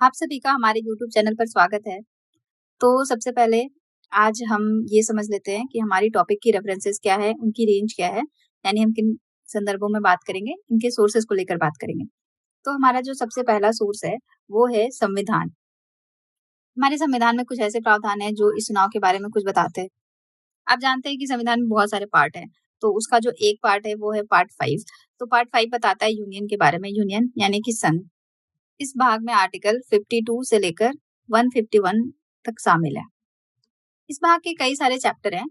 आप सभी का हमारे यूट्यूब चैनल पर स्वागत है। तो सबसे पहले आज हम ये समझ लेते हैं कि हमारी टॉपिक की रेफरेंसेस क्या है, उनकी रेंज क्या है, यानी हम किन संदर्भों में बात करेंगे, इनके सोर्सेस को लेकर बात करेंगे। तो हमारा जो सबसे पहला सोर्स है, वो है संविधान। हमारे संविधान में कुछ ऐसे प्रावधान हैं जो इस चुनाव के बारे में कुछ बताते हैं। आप जानते हैं कि संविधान में बहुत सारे पार्ट हैं, तो उसका जो एक पार्ट है वो है पार्ट 5। तो पार्ट 5 बताता है यूनियन के बारे में, यूनियन यानी कि संघ। इस भाग में आर्टिकल 52 से लेकर 151 तक शामिल है। इस भाग के कई सारे चैप्टर हैं,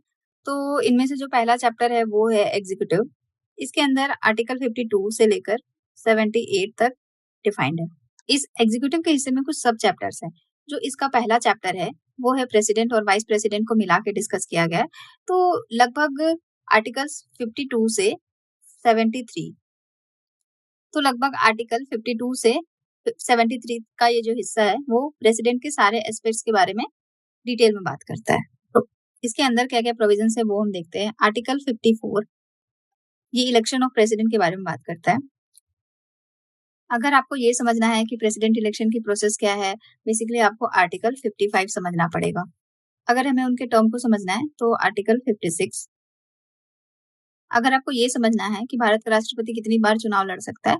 तो इनमें से जो पहला चैप्टर है वो है एग्जीक्यूटिव। इसके अंदर आर्टिकल 52 से लेकर 78 तक डिफाइंड है। इस एग्जीक्यूटिव के हिस्से में कुछ सब चैप्टर्स हैं। जो इसका पहला चैप्टर है वो है प्रेसिडेंट और वाइस प्रेसिडेंट को मिला के डिस्कस किया गया है। तो लगभग आर्टिकल्स 52 से 73, तो लगभग आर्टिकल 52 से 73 का ये जो हिस्सा है वो प्रेसिडेंट के सारे एस्पेक्ट्स के बारे में डिटेल में बात करता है। तो इसके अंदर क्या क्या प्रोविजंस है वो हम देखते हैं। आर्टिकल 54 ये इलेक्शन ऑफ प्रेसिडेंट के बारे में बात करता है। अगर आपको ये समझना है कि प्रेसिडेंट इलेक्शन की प्रोसेस क्या है, बेसिकली आपको आर्टिकल 55 समझना पड़ेगा। अगर हमें उनके टर्म को समझना है तो आर्टिकल 56। अगर आपको ये समझना है कि भारत का राष्ट्रपति कितनी बार चुनाव लड़ सकता है,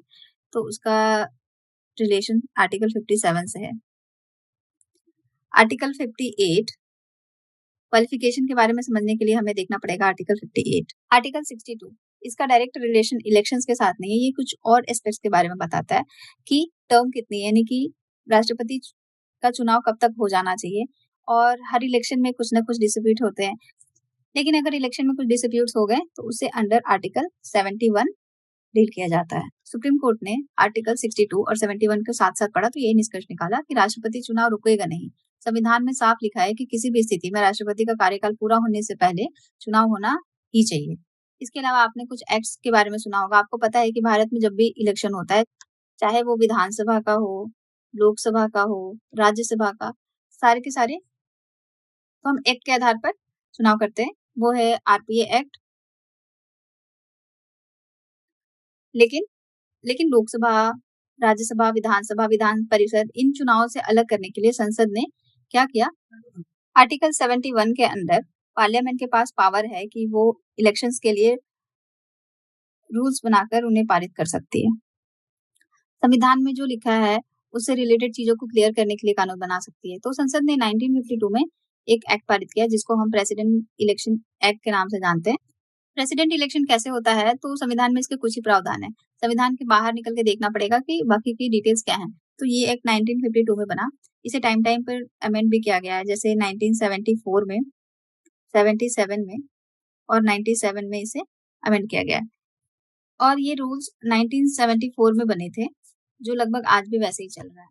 तो उसका रिलेशन आर्टिकल 57 से है। आर्टिकल 58 क्वालिफिकेशन के बारे में समझने के लिए हमें देखना पड़ेगा आर्टिकल 58। आर्टिकल 62 इसका डायरेक्ट रिलेशन इलेक्शंस के साथ नहीं है, ये कुछ और एस्पेक्ट्स के बारे में बताता है कि टर्म कितनी है, यानी कि राष्ट्रपति का चुनाव कब तक हो जाना चाहिए। और हर इलेक्शन में कुछ ना कुछ डिस्प्यूट होते हैं, लेकिन अगर इलेक्शन में कुछ डिस्प्यूट्स हो गए तो उसे अंडर आर्टिकल 71 डील किया जाता है। सुप्रीम कोर्ट ने आर्टिकल 62 और 71 के साथ साथ पढ़ा तो यही निष्कर्ष निकाला कि राष्ट्रपति चुनाव रुकेगा नहीं। संविधान में साफ लिखा है कि किसी भी स्थिति में राष्ट्रपति का कार्यकाल पूरा होने से पहले चुनाव होना ही चाहिए। इसके अलावा आपने कुछ एक्ट्स के बारे में सुना होगा। आपको पता है कि भारत में जब भी इलेक्शन होता है, चाहे वो विधानसभा का हो, लोकसभा का हो, राज्यसभा का, सारे के सारे तो हम एक्ट के आधार पर चुनाव करते हैं। वो है आरपीए एक्ट। लेकिन लेकिन लोकसभा, राज्यसभा, विधानसभा, विधान परिषद इन चुनावों से अलग करने के लिए संसद ने क्या किया, आर्टिकल 71 के अंदर पार्लियामेंट के पास पावर है कि वो इलेक्शंस के लिए रूल्स बनाकर उन्हें पारित कर सकती है। संविधान में जो लिखा है उससे रिलेटेड चीजों को क्लियर करने के लिए कानून बना सकती है। तो संसद ने 1952 में एक एक्ट पारित किया जिसको हम प्रेसिडेंट इलेक्शन एक्ट के नाम से जानते हैं। प्रेसिडेंट इलेक्शन कैसे होता है, तो संविधान में इसके कुछ ही प्रावधान है। संविधान के बाहर निकल के देखना पड़ेगा कि बाकी की डिटेल्स क्या हैं। तो ये एक्ट 1952 में बना। इसे टाइम टाइम पर अमेंड भी किया गया है, जैसे 1974 में, 77 में और 97 में इसे अमेंड किया गया है। और ये रूल्स 1974 में बने थे, जो लगभग आज भी वैसे ही चल रहा है।